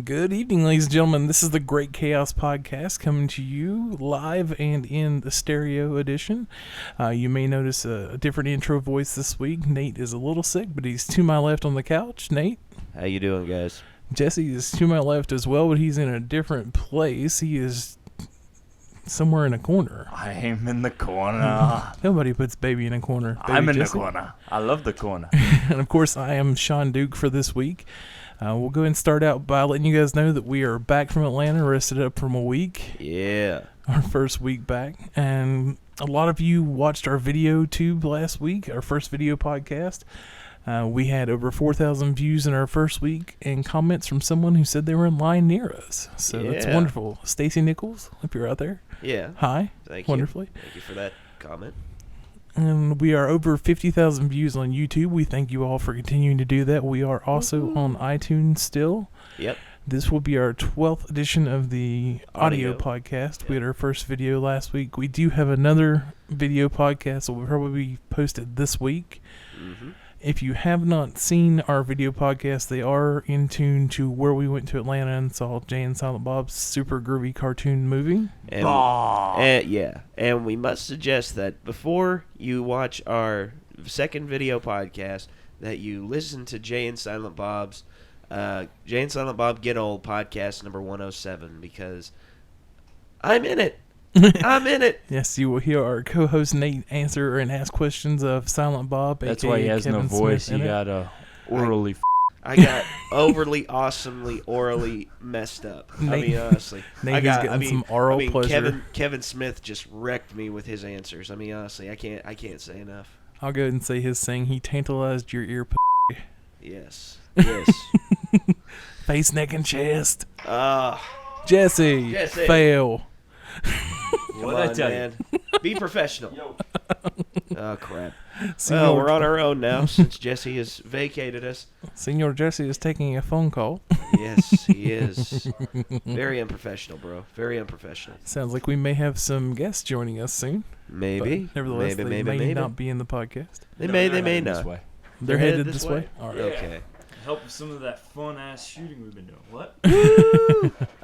Good evening, ladies and gentlemen. This is the Great Chaos Podcast coming to you live and in the stereo edition. You may notice a different intro voice this week. Nate is a little sick, but he's to my left on the couch. Nate? How you doing, guys? Jesse is to my left as well, but he's in a different place. He is somewhere in a corner. I am in the corner. Nobody puts baby in a corner. Baby I'm in Jesse. the corner. I love the corner. And of course, I am Sean Duke for this week. We'll go ahead and start out by letting you guys know that we are back from Atlanta, rested up from a week. Yeah. Our first week back. And a lot of you watched our video tube last week, our first video podcast. We had over 4,000 views in our first week and comments from someone who said they were in line near us. So that's wonderful. Stacy Nichols, if you're out there. Yeah. Hi. Thank you. Wonderfully. Thank you for that comment. And we are over 50,000 views on YouTube. We thank you all for continuing to do that. We are also on iTunes still. Yep. This will be our 12th edition of the audio podcast. Yep. We had our first video last week. We do have another video podcast that will probably be posted this week. Mm-hmm. If you have not seen our video podcast, they are in tune to where we went to Atlanta and saw Jay and Silent Bob's super groovy cartoon movie. And we must suggest that before you watch our second video podcast, that you listen to Jay and Silent Bob's Jay and Silent Bob Get Old podcast number 107, because I'm in it. I'm in it. Yes, you will hear our co-host Nate answer and ask questions of Silent Bob. That's AKA why he has Kevin no voice. Smith He got orally. I got overly, awesomely, orally messed up. Honestly. Nate is getting some oral pleasure. Kevin Smith just wrecked me with his answers. Honestly, I can't say enough. I'll go ahead and say his saying. He tantalized your ear. Yes. Yes. Face, neck, and chest. Jesse. Fail. Come on, man. Be professional. Yo. Oh, crap. Well, we're on our own now since Jesse has vacated us. Senor Jesse is taking a phone call. Yes, he is. Very unprofessional, bro. Very unprofessional. Sounds like we may have some guests joining us soon. Maybe. But nevertheless, they may not be in the podcast. They may not. This way. They're headed this way? All right. Yeah. Okay. Help with some of that fun-ass shooting we've been doing. What?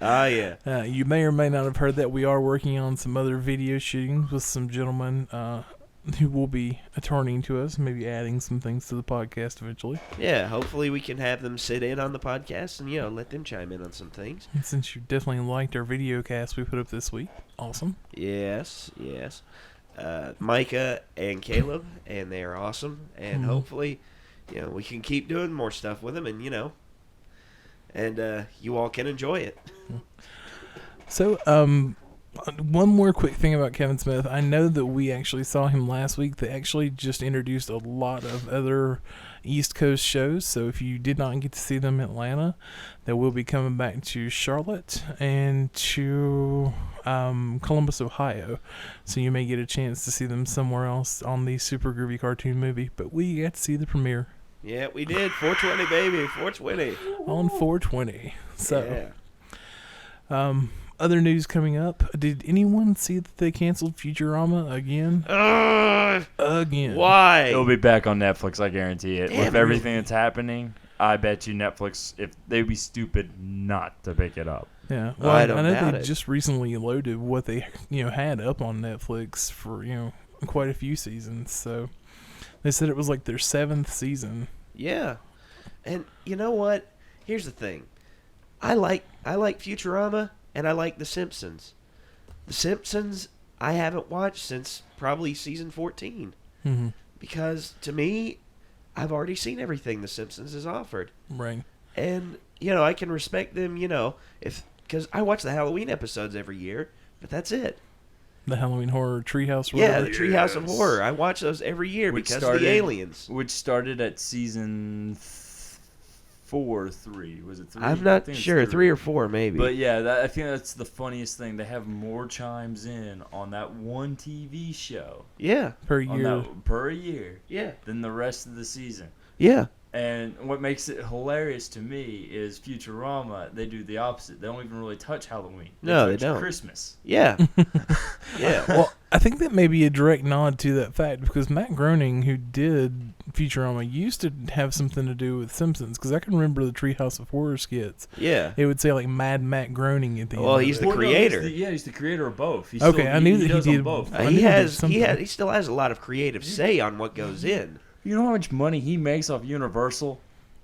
Yeah. You may or may not have heard that we are working on some other video shootings with some gentlemen who will be attorneying to us, maybe adding some things to the podcast eventually. Yeah, hopefully we can have them sit in on the podcast and, let them chime in on some things. And since you definitely liked our video cast we put up this week, awesome. Yes. Micah and Caleb, and they are awesome. And hopefully, we can keep doing more stuff with them, and, and you all can enjoy it. So, one more quick thing about Kevin Smith. I know that we actually saw him last week. They actually just introduced a lot of other East Coast shows. So if you did not get to see them in Atlanta, they will be coming back to Charlotte and to Columbus, Ohio. So you may get a chance to see them somewhere else on the super groovy cartoon movie. But we got to see the premiere. Yeah, we did. 420, baby. 420. On 420. So, yeah. Other news coming up. Did anyone see that they canceled Futurama again? Again. Why? It'll be back on Netflix, I guarantee it. Damn, with everything that's happening, I bet you Netflix, if they'd be stupid not to pick it up. Yeah. Well, I don't I know doubt they it. just recently loaded what they had up on Netflix for quite a few seasons. So they said it was like their 7th season. Yeah. And you know what? Here's the thing. I like Futurama. And I like The Simpsons. The Simpsons I haven't watched since probably season 14. Mm-hmm. Because, to me, I've already seen everything The Simpsons has offered. Right. And, I can respect them, because I watch the Halloween episodes every year, but that's it. The Halloween Horror Treehouse. Yeah, the Treehouse of Horror. I watch those every year because of the aliens. Which started at season 4 or 3. Was it 3? I'm not sure. 3 or 4, maybe. But yeah, I think that's the funniest thing. They have more chimes in on that one TV show. Yeah. Per year. Yeah. Than the rest of the season. Yeah. And what makes it hilarious to me is Futurama, they do the opposite. They don't even really touch Halloween. They don't. Christmas. Yeah. Yeah. Well, I think that may be a direct nod to that fact because Matt Groening, who did Futurama used to have something to do with Simpsons, because I can remember the Treehouse of Horror skits. Yeah. It would say like Mad Matt groaning at the end. Well, of he's it. the creator. He's the creator of both. Okay, I knew that he does on did both. I knew he did something. He still has a lot of creative say on what goes in. You know how much money he makes off Universal?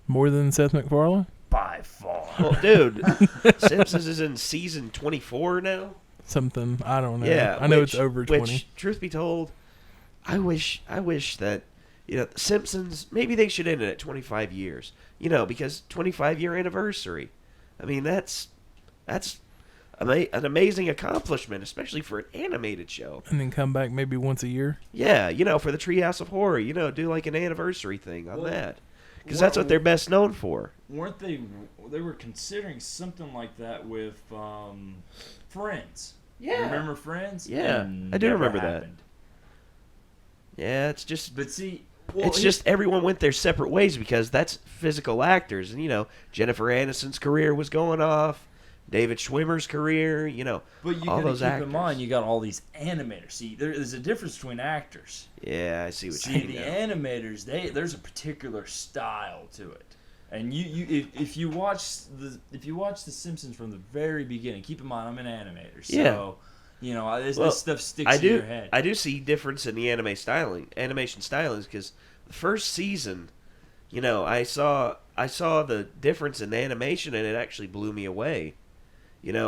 More than Seth MacFarlane? By far. Well, dude, Simpsons is in season 24 now. Something. I don't know. Yeah, I know it's over 20. Which, truth be told, I wish that, The Simpsons, maybe they should end it at 25 years. Because 25-year anniversary. I mean, that's an amazing accomplishment, especially for an animated show. And then come back maybe once a year? Yeah, for the Treehouse of Horror, do like an anniversary thing on that. Because that's what they're best known for. Weren't they? They were considering something like that with Friends. Yeah. Remember Friends? Yeah, And I do never remember that. happened. Yeah, it's just... But see... it's just everyone went their separate ways because that's physical actors. And, Jennifer Aniston's career was going off. David Schwimmer's career, But you all gotta those keep actors. in mind, you got all these animators. See, there's a difference between actors. Yeah, I see what you See, mean. the now. animators, there's a particular style to it. And if you watch the Simpsons from the very beginning, keep in mind I'm an animator, so this stuff sticks to your head. I do see difference in the animation stylings, because the first season, I saw the difference in the animation, and it actually blew me away.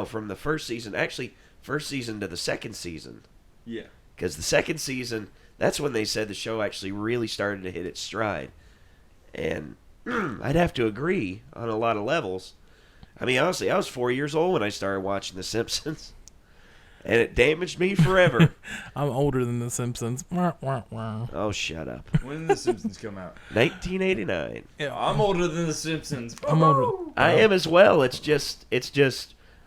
From the first season to the second season. Yeah. Because the second season, that's when they said the show actually really started to hit its stride. And I'd have to agree on a lot of levels. I mean, honestly, I was 4 years old when I started watching The Simpsons. And it damaged me forever. I'm older than The Simpsons. Oh, shut up. When did The Simpsons come out? 1989. Yeah, I'm older than The Simpsons. I'm older. I am as well. It's just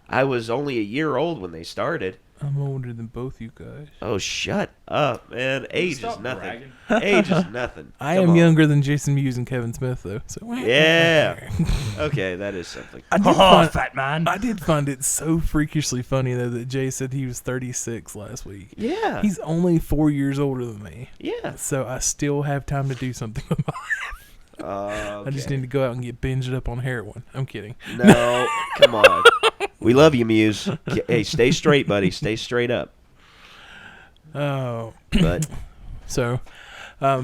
I was only a year old when they started. I'm older than both you guys. Oh, shut up, man. Age Stop is nothing. bragging. Age is nothing. I Come am on. younger than Jason Mewes and Kevin Smith, though. So Yeah. Okay, that is something. Fat man. I did find it so freakishly funny, though, that Jay said he was 36 last week. Yeah. He's only 4 years older than me. Yeah. So I still have time to do something with my life. I just need to go out and get binged up on heroin. I'm kidding. No, come on. We love you, Muse. Hey, stay straight, buddy. Stay straight up. Oh. But So, I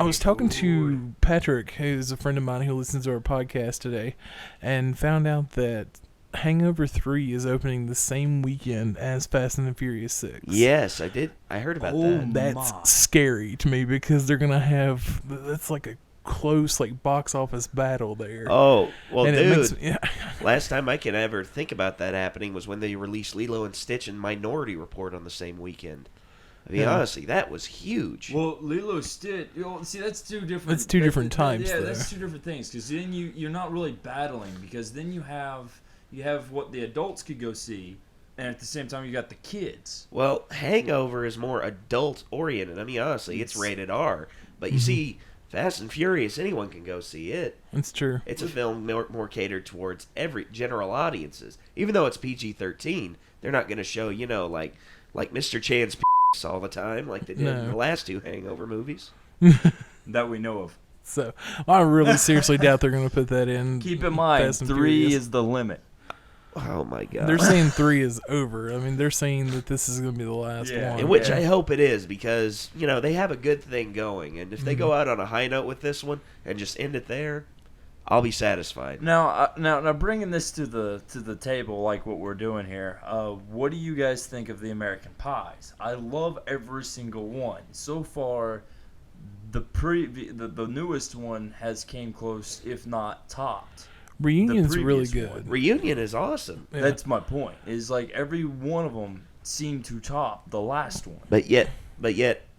was talking to Patrick, who's a friend of mine who listens to our podcast today, and found out that Hangover 3 is opening the same weekend as Fast and the Furious 6. yes, I did. I heard about that. That's My. scary to me, because they're going to have, that's like a close box office battle there. Oh, well, and dude. Last time I can ever think about that happening was when they released Lilo and Stitch and Minority Report on the same weekend. I mean, honestly, that was huge. Well, Lilo Stitch. See, that's two different. That's two different types, Yeah, though. that's two different things. Because then you're not really battling. Because then you have what the adults could go see, and at the same time you got the kids. Well, Hangover is more adult oriented. I mean, honestly, it's rated R. But you see, Fast and Furious, anyone can go see it. That's true. It's a film more catered towards every general audiences. Even though it's PG-13, they're not going to show, like Mr. Chan's all the time, like they did in the last two Hangover movies. That we know of. So, I really seriously doubt they're going to put that in. Keep in mind, Fast and 3 Furious. is the limit. Oh, my God. They're saying 3 is over. I mean, they're saying that this is going to be the last Yeah. one. In which I hope it is, because, they have a good thing going. And if they go out on a high note with this one and just end it there, I'll be satisfied. Now, bringing this to the table, like what we're doing here. What do you guys think of the American Pies? I love every single one. So far, the newest one has came close, if not topped. Reunion's the really previous good. one. Reunion is awesome. Yeah. That's my point. Is like every one of them seemed to top the last one. But yet,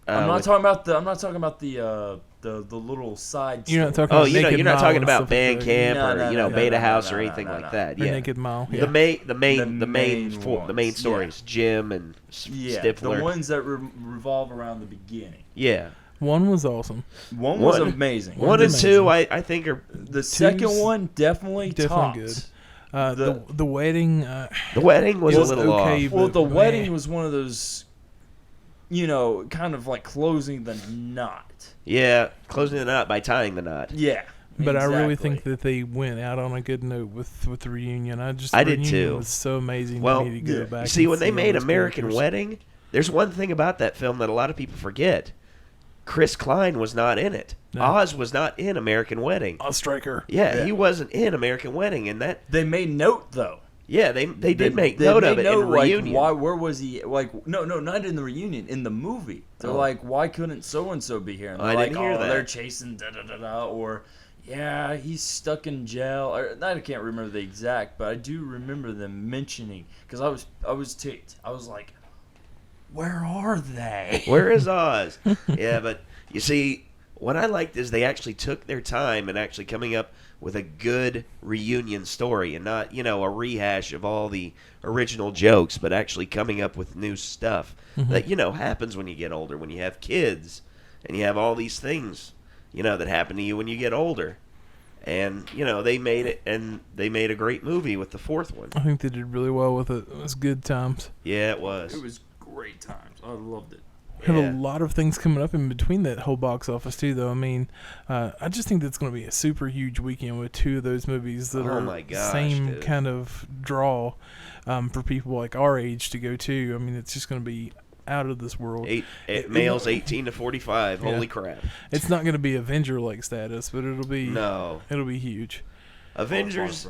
I'm not talking about the little side. You're not story. talking Oh, about Naked you're not Mile talking and about stuff like Band that. Camp No, or Beta House or no, anything like no. that. Or Yeah, Naked Mile. Yeah. the main ones, stories, Jim and Yeah, Stifler. the ones that revolve around the beginning. Yeah, 1 was awesome. One was One- amazing. one and two, I think are The second Two's one definitely topped. good. The wedding. the wedding was It a was little okay, off. Well, the But, wedding man. was one of those, kind of like closing the knot. Yeah, closing the knot by tying the knot. Yeah. But I really exactly. think that they went out on a good note with the reunion. I the did reunion too. was so amazing Well, to me to go yeah. back. You see, and when they all made those American characters. Wedding, there's one thing about that film that a lot of people forget. Chris Klein was not in it. No. Oz was not in American Wedding. Oz Striker. Yeah, Yeah. he wasn't in American Wedding, and that. They made note though. Yeah, they did make note of it in like, reunion. why? Where was he? Like, no, not in the reunion. In the movie, they're Oh. like, why couldn't so and so be here? And they're I like, didn't hear that. they're chasing da da da da, or yeah, he's stuck in jail. Or I can't remember the exact, but I do remember them mentioning because I was ticked. I was like, where are they? Where is Oz? Yeah, but you see, what I liked is they actually took their time and actually coming up with a good reunion story and not, a rehash of all the original jokes, but actually coming up with new stuff that, happens when you get older, when you have kids and you have all these things, that happen to you when you get older. And, they made it, and they made a great movie with the fourth one. I think they did really well with it. It was good times. Yeah, it was. It was great times. I loved it. Have Yeah. a lot of things coming up in between that whole box office too, though. I mean, I just think that's going to be a super huge weekend with two of those movies that Oh are my gosh, same dude. kind of draw for people like our age to go to. I mean, it's just going to be out of this world. Males 18 to 45. Yeah. Holy crap. It's not going to be Avenger-like status, but it'll be huge. Avengers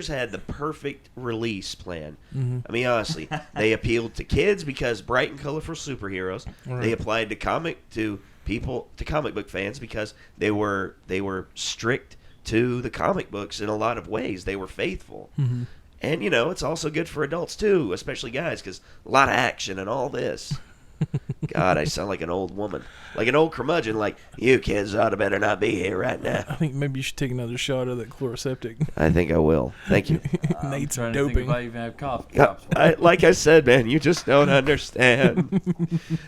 had the perfect release plan. I mean, honestly, they appealed to kids because bright and colorful superheroes. Right. They applied to comic book fans because they were strict to the comic books in a lot of ways. They were faithful. Mm-hmm. And it's also good for adults too, especially guys, because a lot of action and all this. God, I sound like an old woman, like an old curmudgeon. Like, you kids ought to better not be here right now. I think maybe you should take another shot of that chloroseptic. I think I will. Thank you. Nate's I'm trying to think doping. if I even have cough drops. Like I said, man, you just don't understand.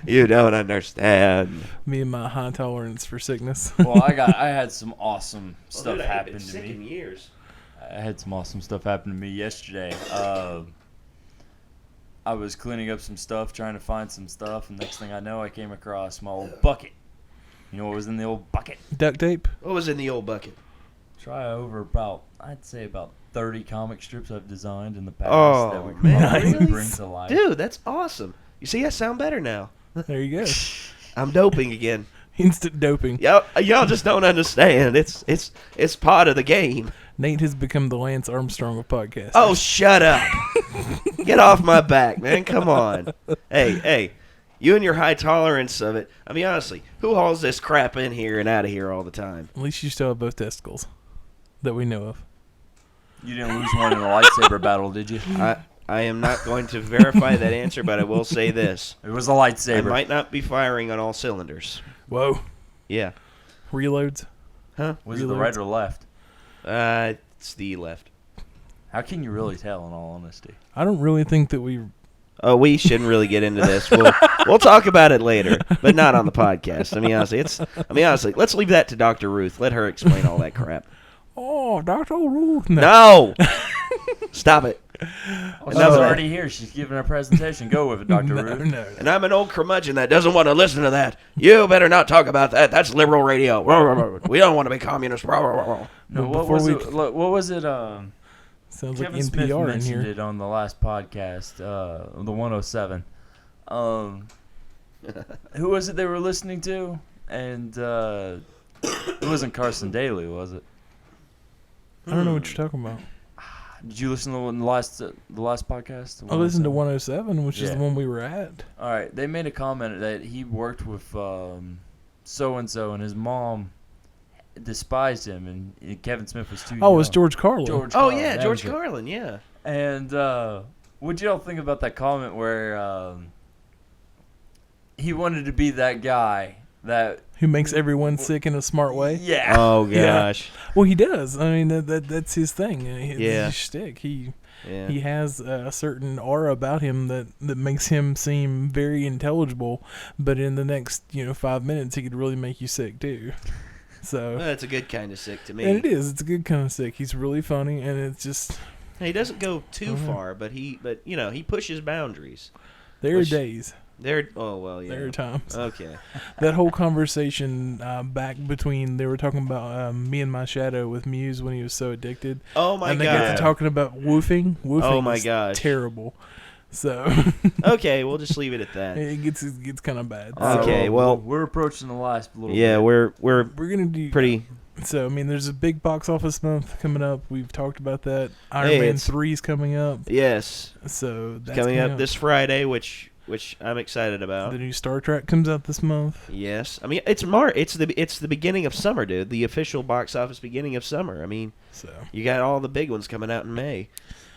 You don't understand. Me and my high tolerance for sickness. Well, I had some awesome stuff Dude, I ain't happen been to sick me. in years. I had some awesome stuff happen to me yesterday. I was cleaning up some stuff, trying to find some stuff, and next thing I know, I came across my old bucket. You know what was in the old bucket? Duct tape? What was in the old bucket? Try over I'd say about 30 comic strips I've designed in the past Oh, that we could man, probably really? bring to life. Dude, that's awesome. You see, I sound better now. There you go. I'm doping again. Instant doping. Y'all just don't understand. It's part of the game. Nate has become the Lance Armstrong of podcasts. Oh, shut up. Get off my back, man. Come on. Hey, you and your high tolerance of it. I mean, honestly, who hauls this crap in here and out of here all the time? At least you still have both testicles that we know of. You didn't lose one in the lightsaber battle, did you? I am not going to verify that answer, but I will say this. It was a lightsaber. I might not be firing on all cylinders. Whoa. Yeah. Reloads? Huh? Was it the right or left? It's the left. How can you really tell, in all honesty? I don't really think that we... Oh, we shouldn't really get into this. We'll talk about it later, but not on the podcast. I mean, honestly, let's leave that to Dr. Ruth. Let her explain all that crap. Oh, Dr. Ruth. No! Stop it. She's already here. She's giving a presentation. Go with it, Dr. Ruth. No. And I'm an old curmudgeon that doesn't want to listen to that. You better not talk about that. That's liberal radio. We don't want to be communists. No, what Before was it? Sounds Kevin like Smith NPR in mentioned here. it on the last podcast, the 107. Who was it they were listening to? And it wasn't Carson Daly, was it? I don't know what you're talking about. Did you listen to the last podcast? I listened to 107, which is Yeah. the one we were at. All right, they made a comment that he worked with so and so, and his mom despised him, and Kevin Smith was too young. Oh, it was George Carlin. George Oh, Carlin, yeah, that George was it. Carlin, yeah. And what y'all think about that comment where he wanted to be that guy that Who makes everyone sick in a smart way. yeah. Oh, Yeah. gosh. Well, he does. I mean, that's his thing. His shtick. He has a certain aura about him that makes him seem very intelligible, but in the next 5 minutes he could really make you sick too. So Well, that's a good kind of sick to me. and it is. It's a good kind of sick. He's really funny, and it's just He doesn't go too Mhm. far, but he pushes boundaries. there are Which- days. There are times. Okay. That whole conversation back between, they were talking about Me and My Shadow with Muse when he was so addicted. Oh my god. And they got to talking about woofing. Oh my is gosh. terrible. So okay, we'll just leave it at that. It gets kind of bad. Okay, well, we're approaching the last little bit. Yeah, we're gonna do pretty. So I mean, there's a big box office month coming up. We've talked about that. Iron Man 3 is coming up. Yes. So that's coming up this Friday, which I'm excited about. The new Star Trek comes out this month. Yes, I mean it's the beginning of summer, dude. The official box office beginning of summer. I mean, so you got all the big ones coming out in May.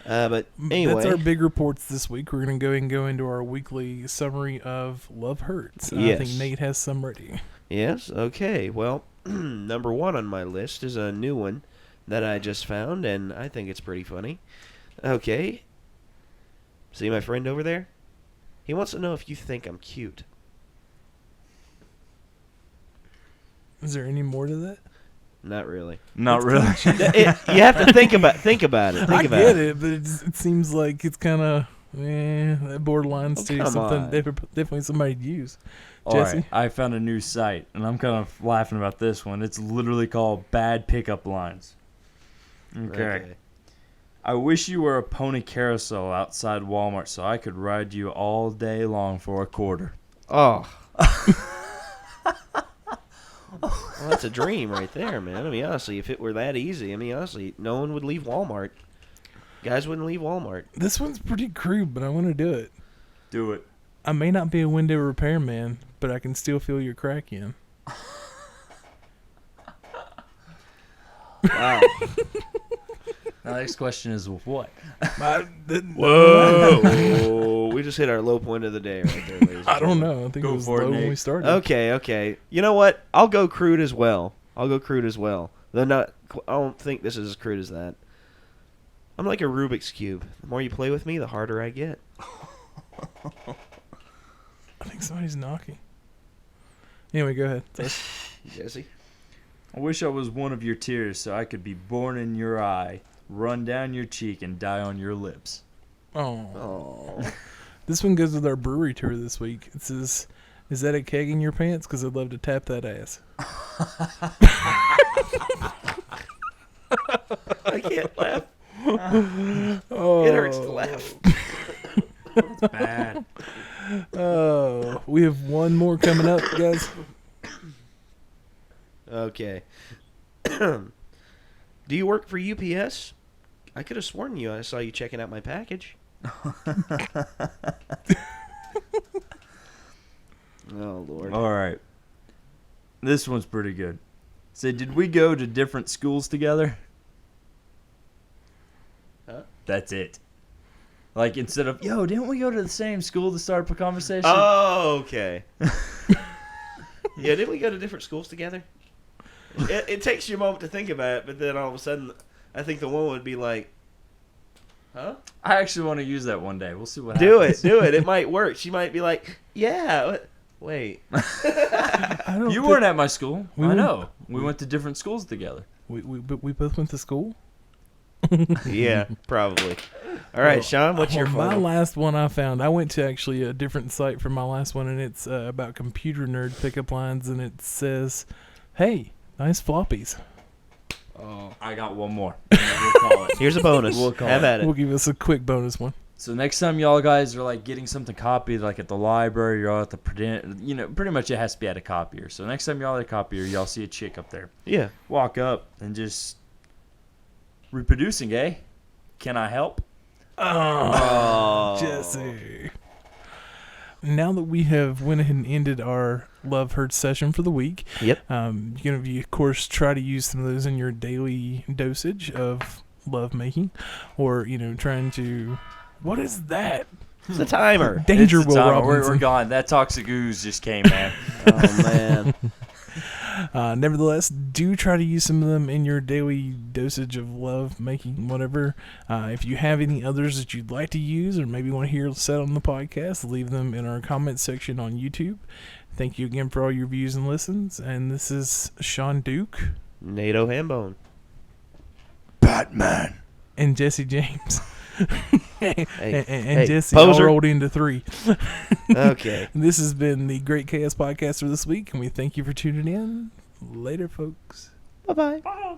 But anyway, that's our big reports this week. We're gonna go into our weekly summary of Love Hurts. Yes. I think Nate has some ready. Yes. Okay. Well, number 1 on my list is a new one that I just found, and I think it's pretty funny. Okay. See my friend over there? He wants to know if you think I'm cute. Is there any more to that? Not really. Not really. You have to think about it. I get it, but it seems like it's kind of that borderlines to something definitely somebody to use. Jesse? All right, I found a new site, and I'm kind of laughing about this one. It's literally called Bad Pickup Lines. Okay. I wish you were a pony carousel outside Walmart so I could ride you all day long for $0.25. Oh. Well, that's a dream right there, man. I mean, honestly, if it were that easy, no one would leave Walmart. Guys wouldn't leave Walmart. This one's pretty crude, but I want to do it. Do it. I may not be a window repairman, but I can still feel your crack in. Wow. Now, the next question is what? Whoa. We just hit our low point of the day right there, ladies. I don't know. I think it was low when we started. Okay. You know what? I'll go crude as well. Though I don't think this is as crude as that. I'm like a Rubik's Cube. The more you play with me, the harder I get. I think somebody's knocking. Anyway, go ahead. Jesse? I wish I was one of your tears so I could be born in your eye, run down your cheek, and die on your lips. Oh. This one goes with our brewery tour this week. It says, "Is that a keg in your pants? Because I'd love to tap that ass." I can't laugh. Oh. It hurts to laugh. That's bad. Oh, we have one more coming up, guys. Okay. Do you work for UPS? I could have sworn I saw you checking out my package. Oh, Lord. All right. This one's pretty good. Say, did we go to different schools together? Huh? That's it. Like, instead of, yo, didn't we go to the same school to start up a conversation? Oh, okay. Yeah, didn't we go to different schools together? It takes you a moment to think about it, but then all of a sudden, I think the one would be like, huh? I actually want to use that one day. We'll see what happens. Do it. It might work. She might be like, yeah. Wait. You weren't at my school. I know. We went to different schools together. We both went to school? Yeah, probably. All right, Sean, what's your my final? last one I found? I went to actually a different site for my last one, and it's about computer nerd pickup lines, and it says, "Hey, nice floppies." Oh, I got one more. We'll call it. Here's a bonus. Have at it. We'll give us a quick bonus one. So next time y'all guys are like getting something copied, like at the library, you're all at the pretty much it has to be at a copier. So next time y'all at a copier, y'all see a chick up there. Yeah. Walk up and just reproducing, eh? Can I help? Oh, Jesse. Now that we have went ahead and ended our Love Hurts session for the week, yep. You're going to, of course, try to use some of those in your daily dosage of love making, or, trying to... What is that? It's a timer. Danger, It's a Will timer. Robinson. We're gone. That toxic ooze just came, man. Oh, man. Nevertheless, do try to use some of them in your daily dosage of love making, whatever. If you have any others that you'd like to use or maybe want to hear said on the podcast, leave them in our comments section on YouTube. Thank you again for all your views and listens. And this is Sean Duke, NATO Hambone, Batman, and Jesse James. and Jesse poser. all rolled into 3. Okay. This has been the Great Chaos Podcast for this week, and we thank you for tuning in. Later, folks. Bye-bye. Bye.